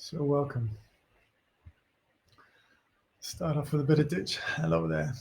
So welcome. Start off with a bit of ditch. Hello there.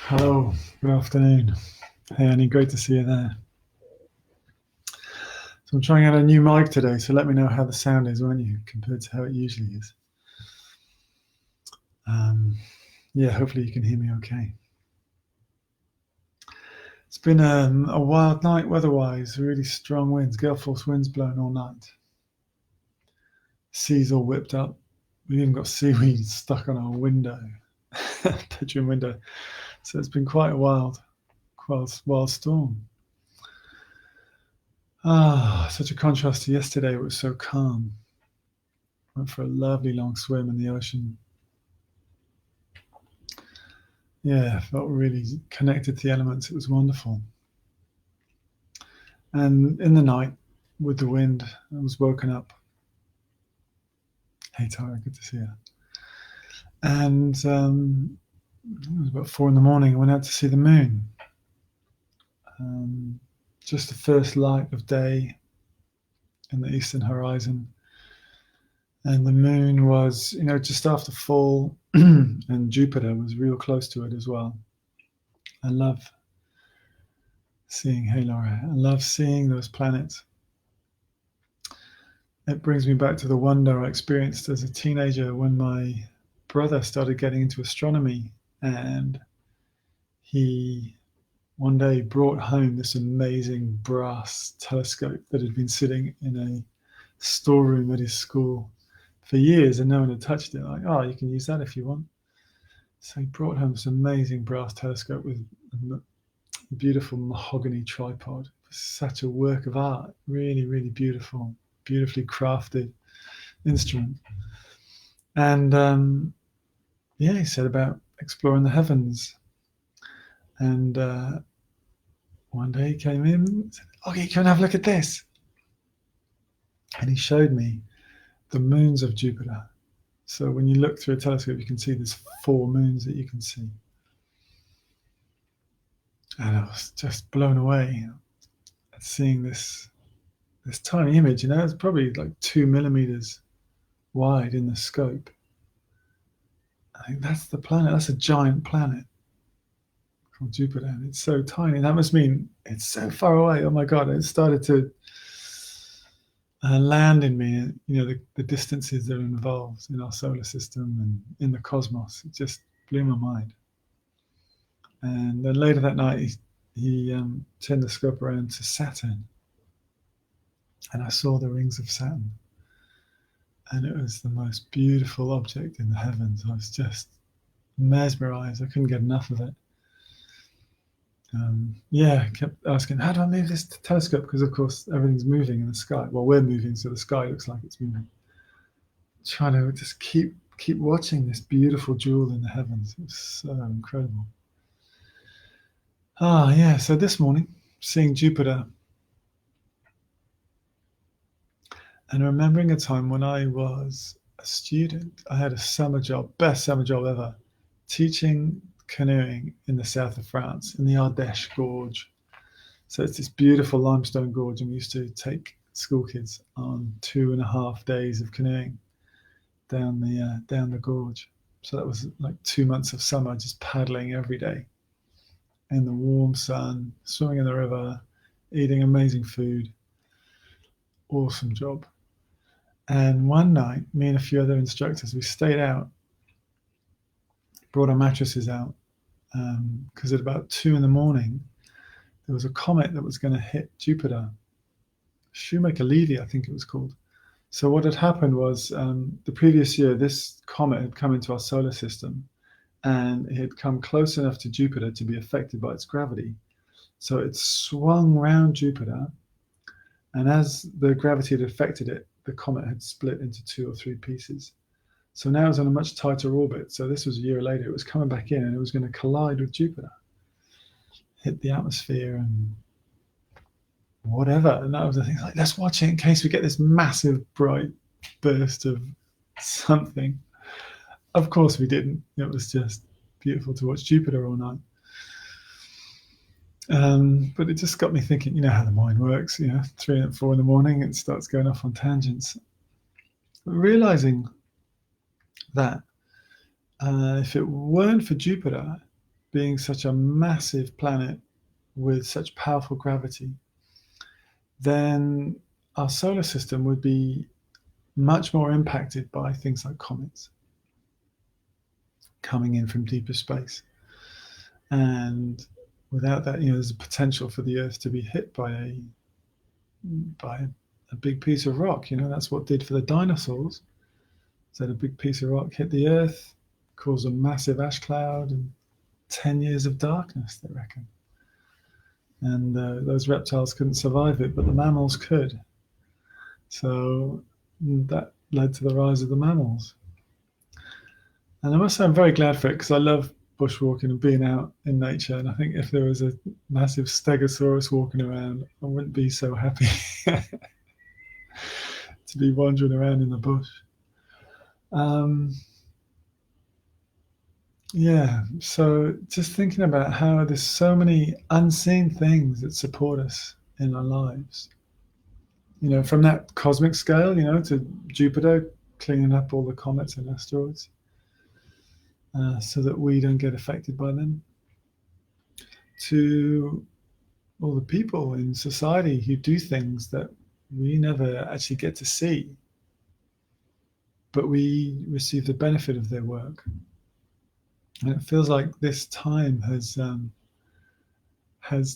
Hello, good afternoon. Hey Annie, great to see you there. So I'm trying out a new mic today, so let me know how the sound is, won't you, compared to how it usually is. Yeah, hopefully you can hear me okay. It's been a wild night weather-wise, really strong winds, gale force winds blowing all night. Seas all whipped up. We've even got seaweed stuck on our window, bedroom window. So it's been quite a wild storm. Such a contrast to yesterday. It was so calm. Went for a lovely long swim in the ocean. Yeah, felt really connected to the elements. It was wonderful. And in the night, with the wind, I was woken up. Hey Tara, good to see you. And it was about 4 a.m. I went out to see the moon. Just the first light of day in the eastern horizon. And the moon was, just after full, and Jupiter was real close to it as well. I love seeing, hey Laura, I love seeing those planets. It brings me back to the wonder I experienced as a teenager when my brother started getting into astronomy, and he one day brought home this amazing brass telescope that had been sitting in a storeroom at his school for years and no one had touched it. Like, oh, you can use that if you want. So he brought home this amazing brass telescope with a beautiful mahogany tripod. It was such a work of art, really, really beautiful, beautifully crafted instrument. And yeah, he said about exploring the heavens. And one day he came in and said, "Okay, come and have a look at this." And he showed me the moons of Jupiter. So when you look through a telescope, you can see there's 4 moons that you can see. And I was just blown away at seeing this tiny image. You know, it's probably like 2 millimeters wide in the scope. I think that's the planet. That's a giant planet called Jupiter, and it's so tiny. That must mean it's so far away. Oh my God! It started to land in me. You know, the distances that are involved in our solar system and in the cosmos. It just blew my mind. And then later that night, he turned the scope around to Saturn, and I saw the rings of Saturn, and it was the most beautiful object in the heavens. I was just mesmerized. I couldn't get enough of it. Yeah, I kept asking, how do I move this telescope? Because of course everything's moving in the sky. Well, we're moving, so the sky looks like it's moving. Trying to just keep watching this beautiful jewel in the heavens. It was so incredible. Yeah. So this morning, seeing Jupiter and remembering a time when I was a student. I had a summer job, best summer job ever, teaching canoeing in the south of France in the Ardèche Gorge. So it's this beautiful limestone gorge, and we used to take school kids on 2.5 days of canoeing down the gorge. So that was like 2 months of summer, just paddling every day in the warm sun, swimming in the river, eating amazing food. Awesome job. And one night, me and a few other instructors, we stayed out, brought our mattresses out, because at about 2 in the morning, there was a comet that was going to hit Jupiter. Shoemaker-Levy, I think it was called. So what had happened was, the previous year, this comet had come into our solar system, and it had come close enough to Jupiter to be affected by its gravity. So it swung round Jupiter, and as the gravity had affected it, the comet had split into 2 or 3 pieces. So now it's on a much tighter orbit. So this was a year later. It was coming back in, and it was going to collide with Jupiter, hit the atmosphere and whatever. And that was the thing, like, let's watch it in case we get this massive bright burst of something. Of course we didn't. It was just beautiful to watch Jupiter all night. But it just got me thinking, you know how the mind works, 3 and 4 in the morning, it starts going off on tangents. But realizing that if it weren't for Jupiter being such a massive planet with such powerful gravity, then our solar system would be much more impacted by things like comets coming in from deeper space. And without that, there's a potential for the Earth to be hit by a big piece of rock. That's what did for the dinosaurs. So a big piece of rock hit the Earth, caused a massive ash cloud, and 10 years of darkness, they reckon. And those reptiles couldn't survive it, but the mammals could. So that led to the rise of the mammals. And I must say I'm very glad for it, because I love bushwalking and being out in nature. And I think if there was a massive stegosaurus walking around, I wouldn't be so happy to be wandering around in the bush. Yeah, so just thinking about how there's so many unseen things that support us in our lives. From that cosmic scale, to Jupiter cleaning up all the comets and asteroids, so that we don't get affected by them, to all the people in society who do things that we never actually get to see, but we receive the benefit of their work. And it feels like this time has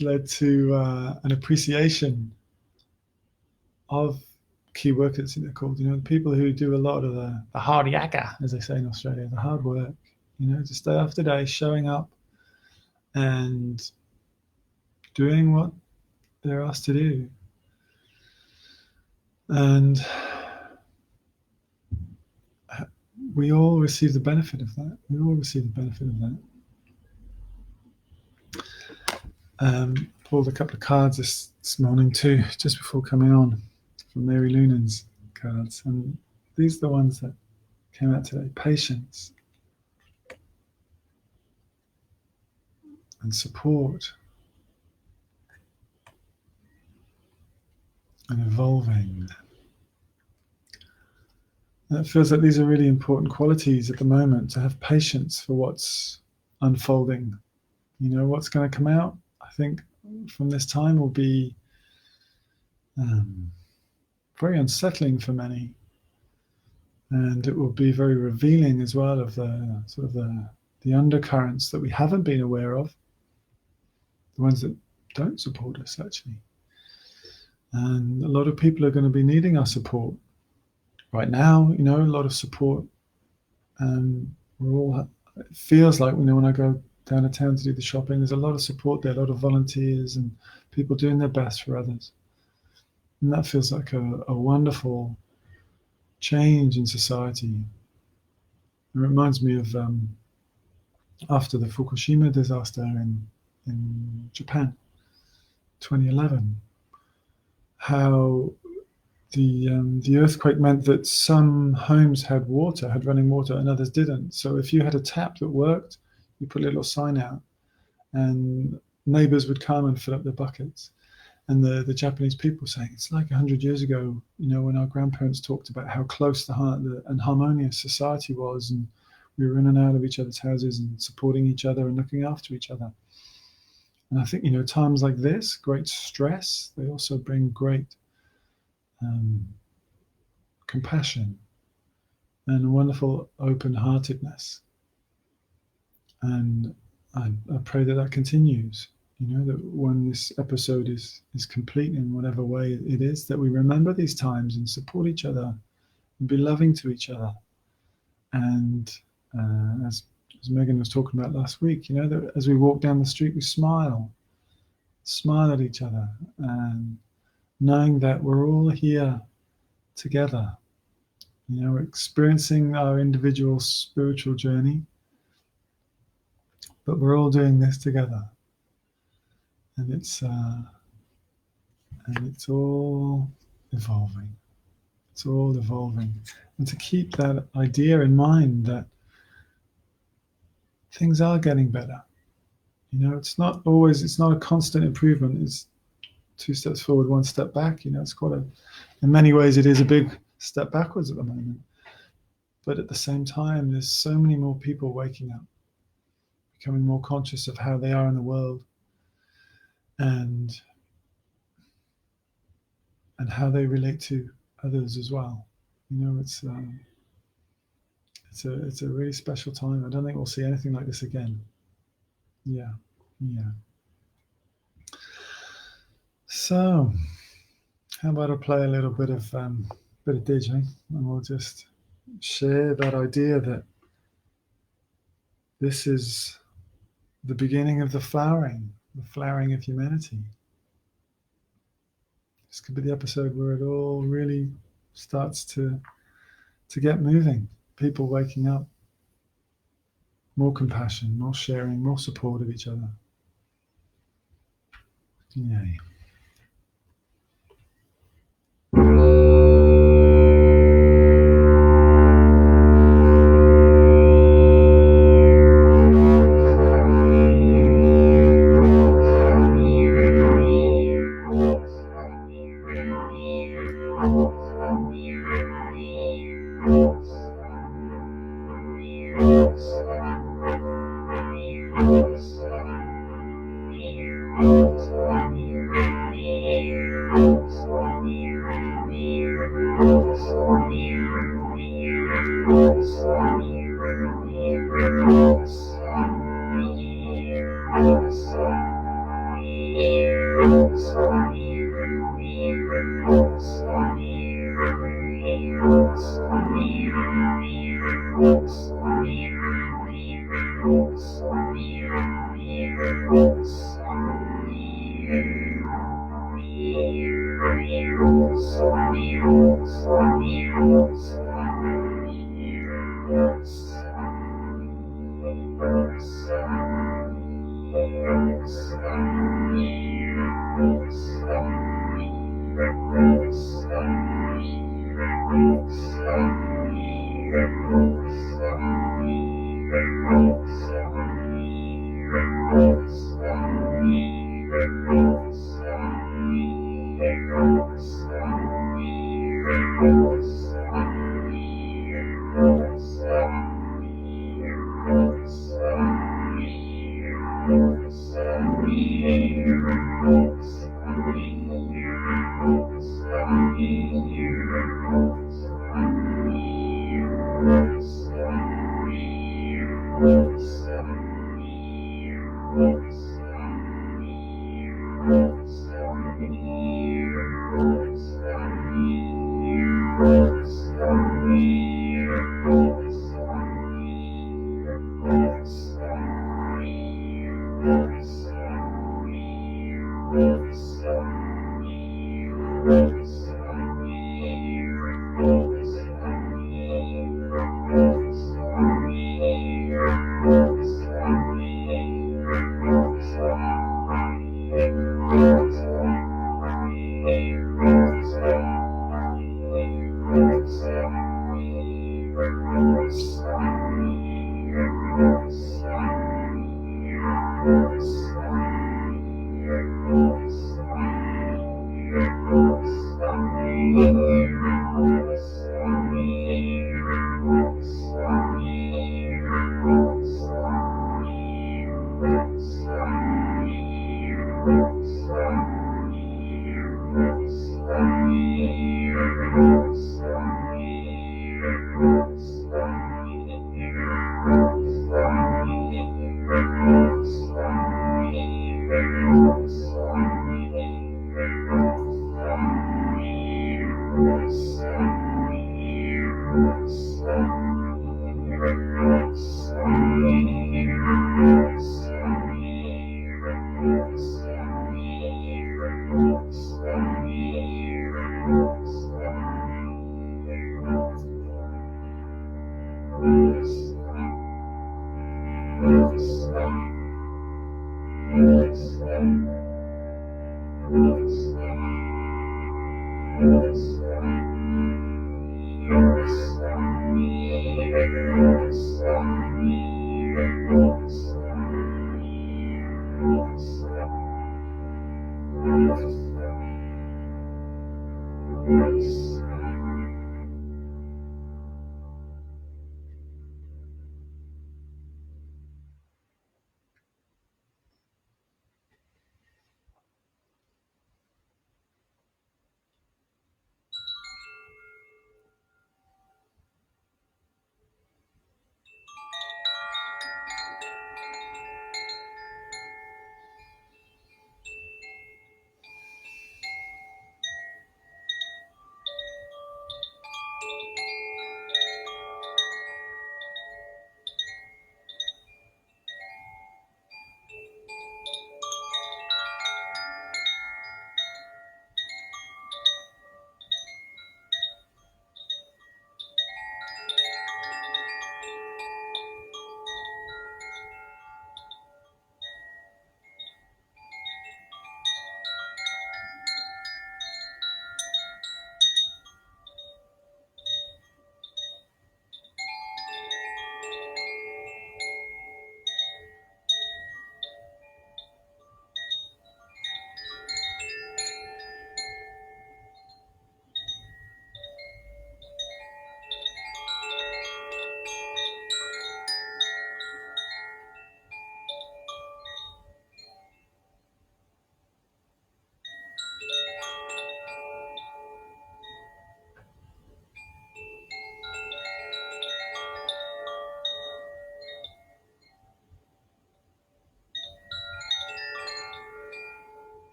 led to an appreciation of key workers, they're called, the people who do a lot of the hard yakka, as they say in Australia, the hard work, just day after day, showing up and doing what they're asked to do. And we all receive the benefit of that. We all receive the benefit of that. Pulled a couple of cards this morning too, just before coming on, from Mary Lunan's cards. And these are the ones that came out today. Patience and support and evolving. And it feels like these are really important qualities at the moment, to have patience for what's unfolding. What's going to come out, I think, from this time will be very unsettling for many. And it will be very revealing as well of the sort of the undercurrents that we haven't been aware of, the ones that don't support us, actually. And a lot of people are going to be needing our support right now. A lot of support. It feels like, when I go down to town to do the shopping, there's a lot of support there, a lot of volunteers and people doing their best for others. And that feels like a wonderful change in society. It reminds me of after the Fukushima disaster in Japan, 2011, how the earthquake meant that some homes had running water, and others didn't. So if you had a tap that worked, you put a little sign out, and neighbors would come and fill up their buckets. And the Japanese people saying, it's like 100 years ago, when our grandparents talked about how close and harmonious society was, and we were in and out of each other's houses and supporting each other and looking after each other. And I think, times like this, great stress, they also bring great compassion and a wonderful open-heartedness. And I pray that continues. That when this episode is complete in whatever way it is, that we remember these times and support each other and be loving to each other. And as Megan was talking about last week, that as we walk down the street, we smile at each other, and knowing that we're all here together, experiencing our individual spiritual journey, but we're all doing this together. And it's all evolving. It's all evolving. And to keep that idea in mind that things are getting better. It's not a constant improvement. It's 2 steps forward, 1 step back. It's in many ways, it is a big step backwards at the moment. But at the same time, there's so many more people waking up, becoming more conscious of how they are in the world, and how they relate to others as well. It's a really special time. I don't think we'll see anything like this again. Yeah. So, how about I play a little bit of DJ, and we'll just share that idea that this is the beginning of the flowering of humanity. This could be the episode where it all really starts to get moving. People waking up, more compassion, more sharing, more support of each other. Yay.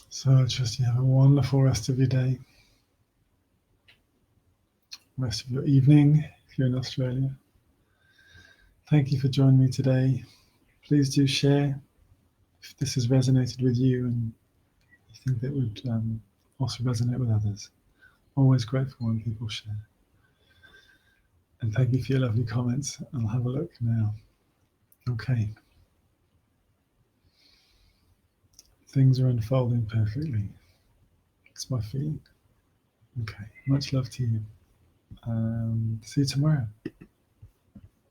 So just you have a wonderful rest of your day, rest of your evening if you're in Australia. Thank you for joining me today. Please do share if this has resonated with you and you think that would also resonate with others. Always grateful when people share. And thank you for your lovely comments. I'll have a look now. Okay. Things are unfolding perfectly. It's my feeling. Okay. Much love to you. See you tomorrow.